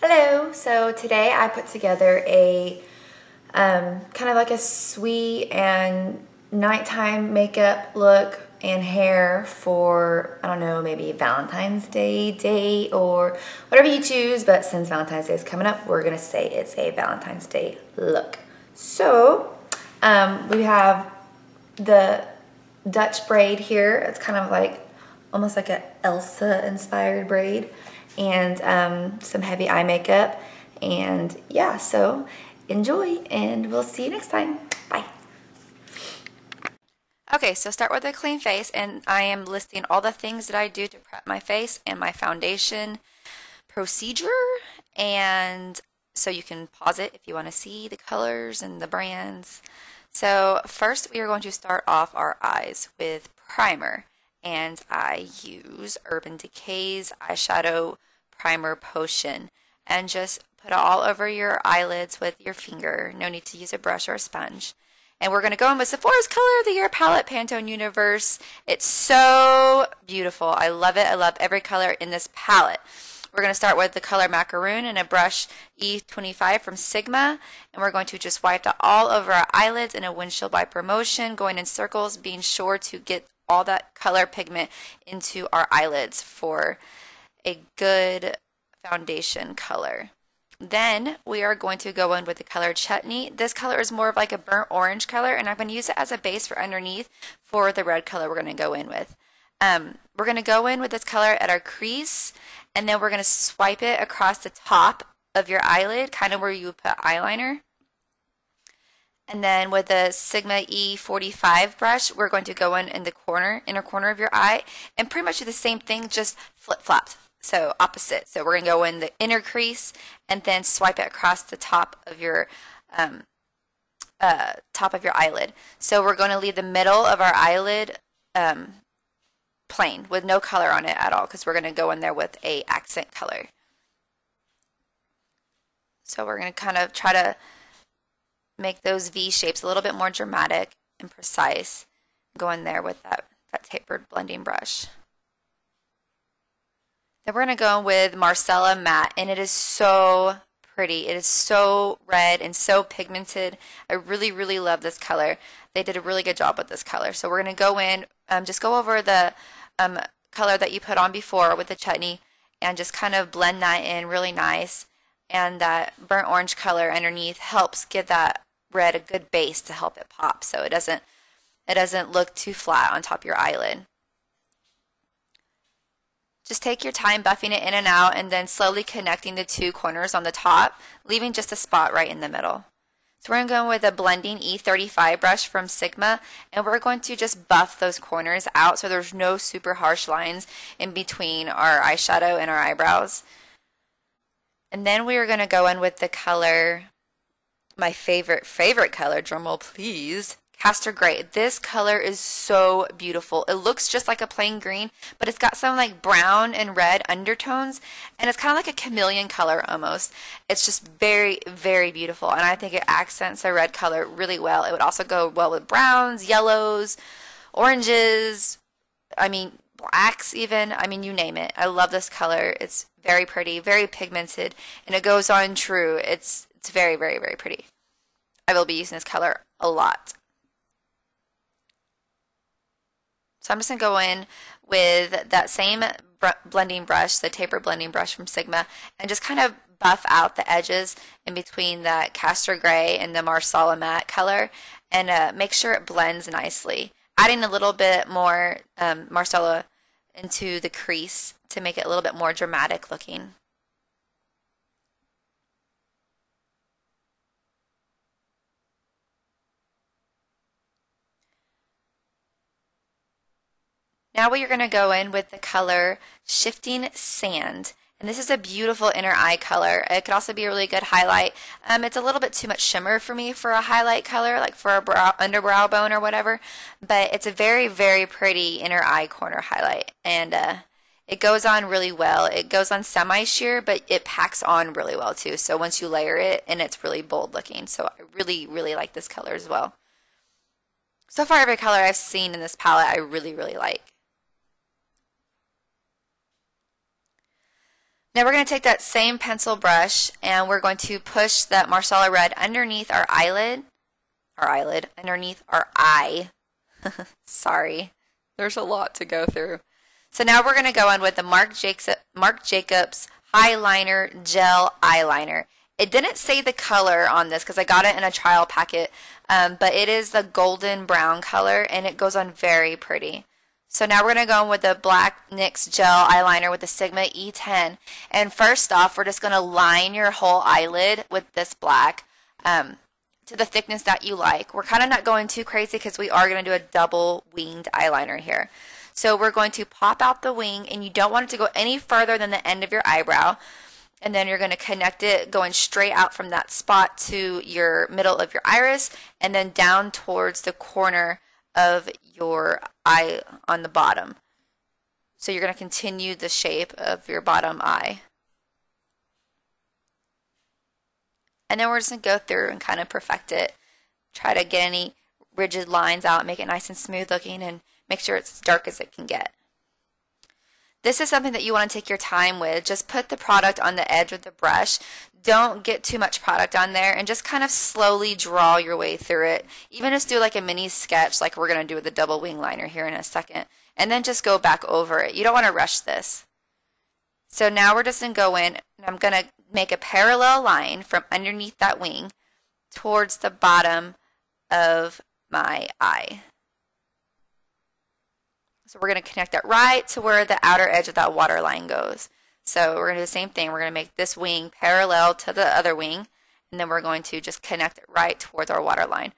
Hello, so today I put together a kind of like a sweet and nighttime makeup look and hair for, I don't know, maybe Valentine's Day date or whatever you choose, but since Valentine's Day is coming up, we're gonna say it's a Valentine's Day look. So, we have the Dutch braid here. It's kind of like, almost like a Elsa inspired braid, and some heavy eye makeup. And yeah, so enjoy and we'll see you next time. Bye. Okay, so start with a clean face, and I am listing all the things that I do to prep my face and my foundation procedure, and so you can pause it if you want to see the colors and the brands. So first we are going to start off our eyes with primer, and I use Urban Decay's Eyeshadow Primer Potion, and just put it all over your eyelids with your finger. No need to use a brush or a sponge. And we're going to go in with Sephora's Color of the Year palette, Pantone Universe. It's so beautiful. I love it. I love every color in this palette. We're going to start with the color Macaroon and a brush E25 from Sigma. And we're going to just wipe that all over our eyelids in a windshield wiper motion, going in circles, being sure to get all that color pigment into our eyelids for a good foundation color. Then we are going to go in with the color Chutney. This color is more of like a burnt orange color, and I'm going to use it as a base for underneath for the red color we're going to go in with. We're going to go in with this color at our crease, and then we're going to swipe it across the top of your eyelid, kind of where you would put eyeliner. And then with the Sigma E45 brush, we're going to go in the inner corner of your eye, and pretty much do the same thing, just flip-flopped. So opposite. So we're going to go in the inner crease and then swipe it across the top of your eyelid. So we're going to leave the middle of our eyelid plain with no color on it at all, because we're going to go in there with a accent color. So we're going to kind of try to make those V shapes a little bit more dramatic and precise. Go in there with that tapered blending brush. Then we're going to go with Marsala Matte, and it is so pretty. It is so red and so pigmented. I really, really love this color. They did a really good job with this color. So we're going to go in, just go over the color that you put on before with the Chutney, and just kind of blend that in really nice. And that burnt orange color underneath helps give that red a good base to help it pop, so it doesn't look too flat on top of your eyelid. Just take your time buffing it in and out, and then slowly connecting the two corners on the top, leaving just a spot right in the middle. So we're going to go with a blending E35 brush from Sigma, and we're going to just buff those corners out so there's no super harsh lines in between our eyeshadow and our eyebrows. And then we are going to go in with the color, my favorite color, drumroll please, Castor Gray. This color is so beautiful. It looks just like a plain green, but it's got some like brown and red undertones, and it's kind of like a chameleon color almost. It's just very, very beautiful, and I think it accents the red color really well. It would also go well with browns, yellows, oranges, I mean blacks even. I mean, you name it. I love this color. It's very pretty, very pigmented, and it goes on true. It's very, very, very pretty. I will be using this color a lot. So I'm just going to go in with that same blending brush, the taper blending brush from Sigma, and just kind of buff out the edges in between that Castor Gray and the Marsala Matte color, and make sure it blends nicely. Adding a little bit more Marsala into the crease to make it a little bit more dramatic looking. Now we are going to go in with the color Shifting Sand. And this is a beautiful inner eye color. It could also be a really good highlight. It's a little bit too much shimmer for me for a highlight color, like for a underbrow bone or whatever. But it's a very, very pretty inner eye corner highlight. And it goes on really well. It goes on semi-sheer, but it packs on really well too. So once you layer it, and it's really bold looking. So I really, really like this color as well. So far, every color I've seen in this palette, I really, really like. Now we're going to take that same pencil brush and we're going to push that Marsala red underneath our underneath our eye. Sorry, there's a lot to go through. So now we're going to go on with the Marc Jacobs Highliner Gel Eyeliner. It didn't say the color on this because I got it in a trial packet, but it is the golden brown color and it goes on very pretty. So now we're going to go in with the black NYX Gel Eyeliner with the Sigma E10. And first off, we're just going to line your whole eyelid with this black to the thickness that you like. We're kind of not going too crazy because we are going to do a double winged eyeliner here. So we're going to pop out the wing, and you don't want it to go any further than the end of your eyebrow. And then you're going to connect it going straight out from that spot to your middle of your iris and then down towards the corner of your eye on the bottom. So you're going to continue the shape of your bottom eye. And then we're just going to go through and kind of perfect it. Try to get any rigid lines out, make it nice and smooth looking, and make sure it's as dark as it can get. This is something that you want to take your time with. Just put the product on the edge of the brush. Don't get too much product on there and just kind of slowly draw your way through it. Even just do like a mini sketch like we're going to do with the double wing liner here in a second. And then just go back over it. You don't want to rush this. So now we're just going to go in and I'm going to make a parallel line from underneath that wing towards the bottom of my eye. So we're going to connect that right to where the outer edge of that waterline goes. So we're going to do the same thing. We're going to make this wing parallel to the other wing, and then we're going to just connect it right towards our waterline.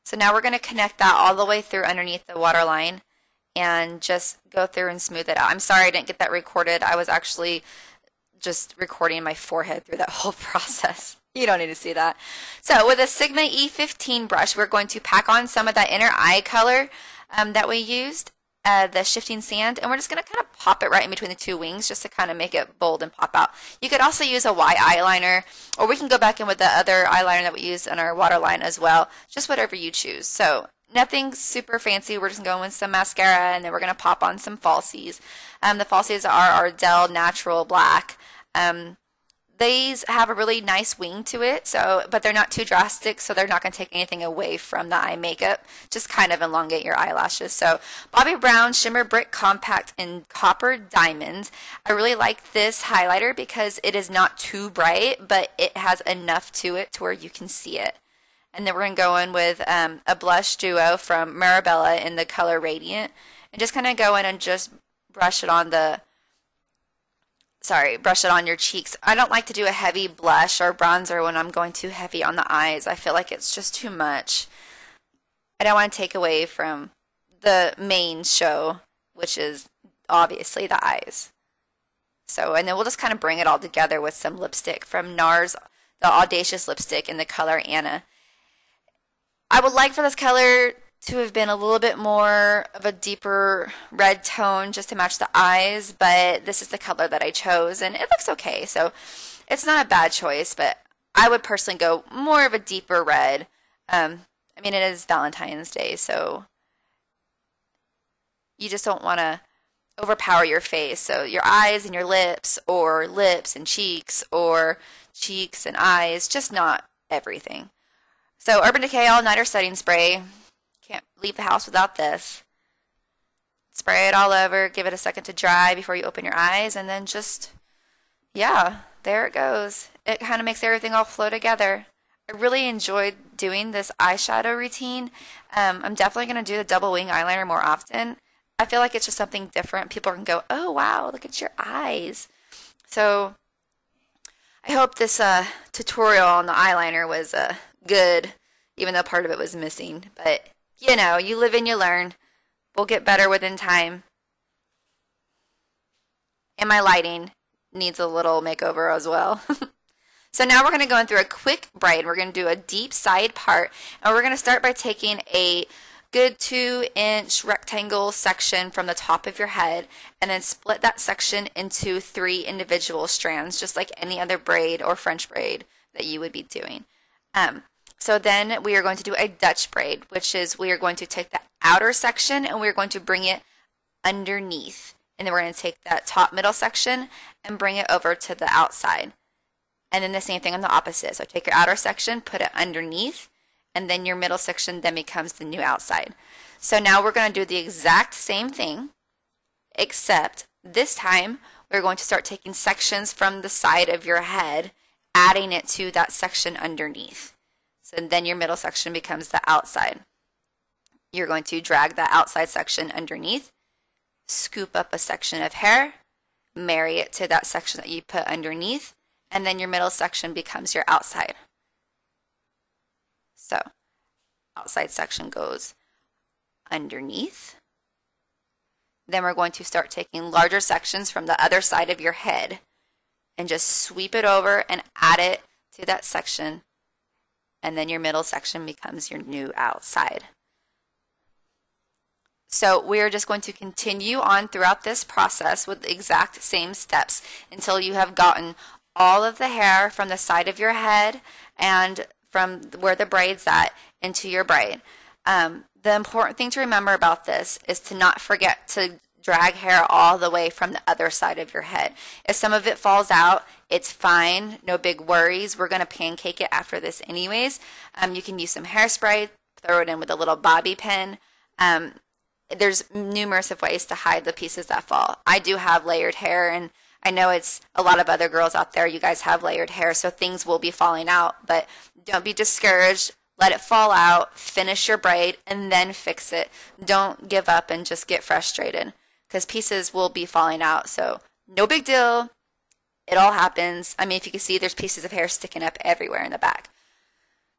So now we're going to connect that all the way through underneath the waterline and just go through and smooth it out. I'm sorry I didn't get that recorded. I was actually just recording my forehead through that whole process. You don't need to see that. So with a Sigma E15 brush, we're going to pack on some of that inner eye color that we used, the shifting sand, and we're just going to kind of pop it right in between the two wings just to kind of make it bold and pop out. You could also use a white eyeliner, or we can go back in with the other eyeliner that we used in our waterline as well, just whatever you choose. So nothing super fancy. We're just going with some mascara, and then we're going to pop on some falsies. The falsies are our Dell Natural Black. These have a really nice wing to it, but they're not too drastic, so they're not going to take anything away from the eye makeup, just kind of elongate your eyelashes. So Bobbi Brown Shimmer Brick Compact in Copper Diamonds. I really like this highlighter because it is not too bright, but it has enough to it to where you can see it. And then we're going to go in with a blush duo from Mirabella in the color Radiant, and just kind of go in and just brush it on your cheeks. I don't like to do a heavy blush or bronzer when I'm going too heavy on the eyes. I feel like it's just too much. I don't want to take away from the main show, which is obviously the eyes. So, and then we'll just kind of bring it all together with some lipstick from NARS, the Audacious lipstick in the color Anna. I would like for this color to have been a little bit more of a deeper red tone just to match the eyes, but this is the color that I chose and it looks okay, so it's not a bad choice, but I would personally go more of a deeper red. I mean, it is Valentine's Day, so you just don't want to overpower your face, so your eyes and your lips, or lips and cheeks, or cheeks and eyes, just not everything. So Urban Decay All Nighter Setting Spray. Can't leave the house without this. Spray it all over, give it a second to dry before you open your eyes, and then just, yeah, there it goes. It kind of makes everything all flow together. I really enjoyed doing this eyeshadow routine. I'm definitely going to do the double wing eyeliner more often. I feel like it's just something different. People can go, oh wow, look at your eyes. So I hope this tutorial on the eyeliner was good, even though part of it was missing, but you know, you live and you learn. We'll get better within time. And my lighting needs a little makeover as well. So now we're going to go in through a quick braid. We're going to do a deep side part. And we're going to start by taking a good 2-inch rectangle section from the top of your head. And then split that section into 3 individual strands, just like any other braid or French braid that you would be doing. So then we are going to do a Dutch braid, which is we are going to take the outer section and we're going to bring it underneath. And then we're going to take that top middle section and bring it over to the outside. And then the same thing on the opposite. So take your outer section, put it underneath, and then your middle section then becomes the new outside. So now we're going to do the exact same thing, except this time we're going to start taking sections from the side of your head, adding it to that section underneath. So then your middle section becomes the outside. You're going to drag that outside section underneath, scoop up a section of hair, marry it to that section that you put underneath, and then your middle section becomes your outside. So outside section goes underneath. Then we're going to start taking larger sections from the other side of your head and just sweep it over and add it to that section, and then your middle section becomes your new outside. So we're just going to continue on throughout this process with the exact same steps until you have gotten all of the hair from the side of your head and from where the braid's at into your braid. The important thing to remember about this is to not forget to drag hair all the way from the other side of your head. If some of it falls out, it's fine, no big worries. We're going to pancake it after this anyways. You can use some hairspray, throw it in with a little bobby pin. There's numerous of ways to hide the pieces that fall. I do have layered hair, and I know it's a lot of other girls out there, you guys have layered hair, so things will be falling out, but don't be discouraged. Let it fall out, finish your braid, and then fix it. Don't give up and just get frustrated, because pieces will be falling out, so no big deal. It all happens. I mean, if you can see, there's pieces of hair sticking up everywhere in the back.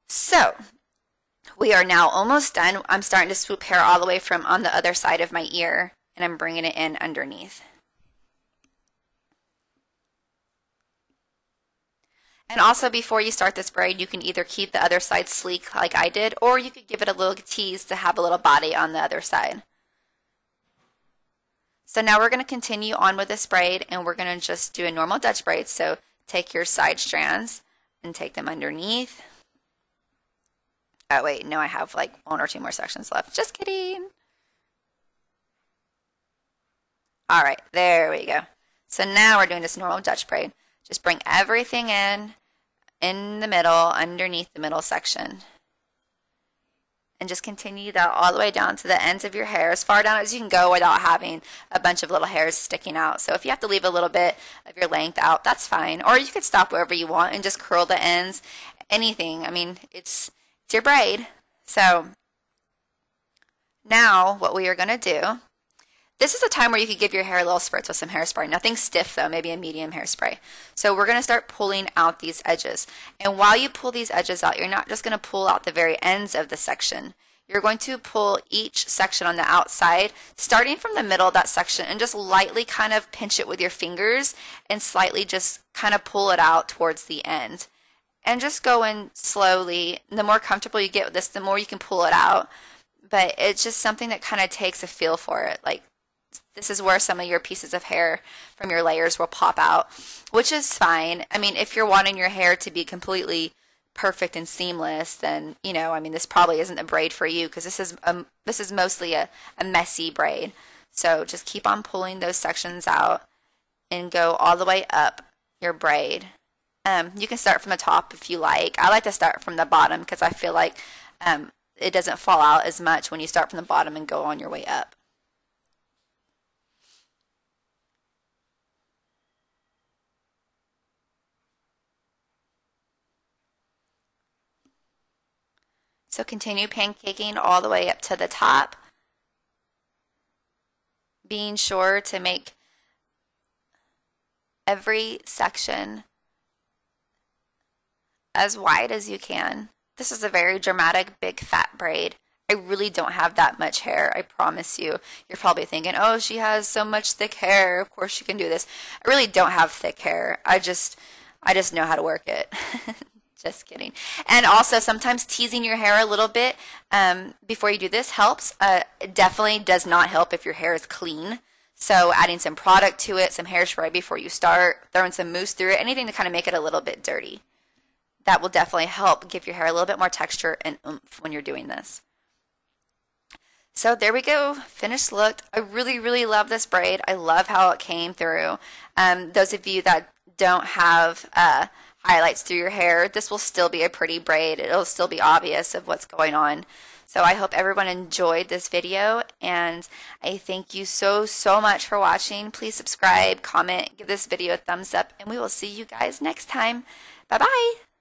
So we are now almost done. I'm starting to swoop hair all the way from on the other side of my ear, and I'm bringing it in underneath. And also, before you start this braid, you can either keep the other side sleek like I did, or you could give it a little tease to have a little body on the other side. So now we're going to continue on with this braid, and we're going to just do a normal Dutch braid. So take your side strands and take them underneath. Oh wait, no, I have like 1 or 2 more sections left. Just kidding. All right, there we go. So now we're doing this normal Dutch braid. Just bring everything in the middle, underneath the middle section. And just continue that all the way down to the ends of your hair, as far down as you can go without having a bunch of little hairs sticking out. So if you have to leave a little bit of your length out, that's fine. Or you could stop wherever you want and just curl the ends, anything. I mean, it's your braid. So now what we are going to do, this is a time where you could give your hair a little spritz with some hairspray. Nothing stiff though, maybe a medium hairspray. So we're going to start pulling out these edges. And while you pull these edges out, you're not just going to pull out the very ends of the section. You're going to pull each section on the outside, starting from the middle of that section, and just lightly kind of pinch it with your fingers and slightly just kind of pull it out towards the end. And just go in slowly. The more comfortable you get with this, the more you can pull it out. But it's just something that kind of takes a feel for it. Like, this is where some of your pieces of hair from your layers will pop out, which is fine. I mean, if you're wanting your hair to be completely perfect and seamless, then, you know, I mean, this probably isn't a braid for you, because this is mostly a messy braid. So just keep on pulling those sections out and go all the way up your braid. You can start from the top if you like. I like to start from the bottom because I feel like it doesn't fall out as much when you start from the bottom and go on your way up. So continue pancaking all the way up to the top, being sure to make every section as wide as you can. This is a very dramatic, big, fat braid. I really don't have that much hair, I promise you. You're probably thinking, oh, she has so much thick hair, of course she can do this. I really don't have thick hair. I just know how to work it. Just kidding. And also, sometimes teasing your hair a little bit before you do this helps. It definitely does not help if your hair is clean. So adding some product to it, some hairspray before you start, throwing some mousse through it, anything to kind of make it a little bit dirty. that will definitely help give your hair a little bit more texture and oomph when you're doing this. So there we go, finished look. I really, really love this braid. I love how it came through. Those of you that don't have highlights through your hair, this will still be a pretty braid. It'll still be obvious of what's going on. So I hope everyone enjoyed this video, and I thank you so, so much for watching. Please subscribe, comment, give this video a thumbs up, and we will see you guys next time. Bye-bye.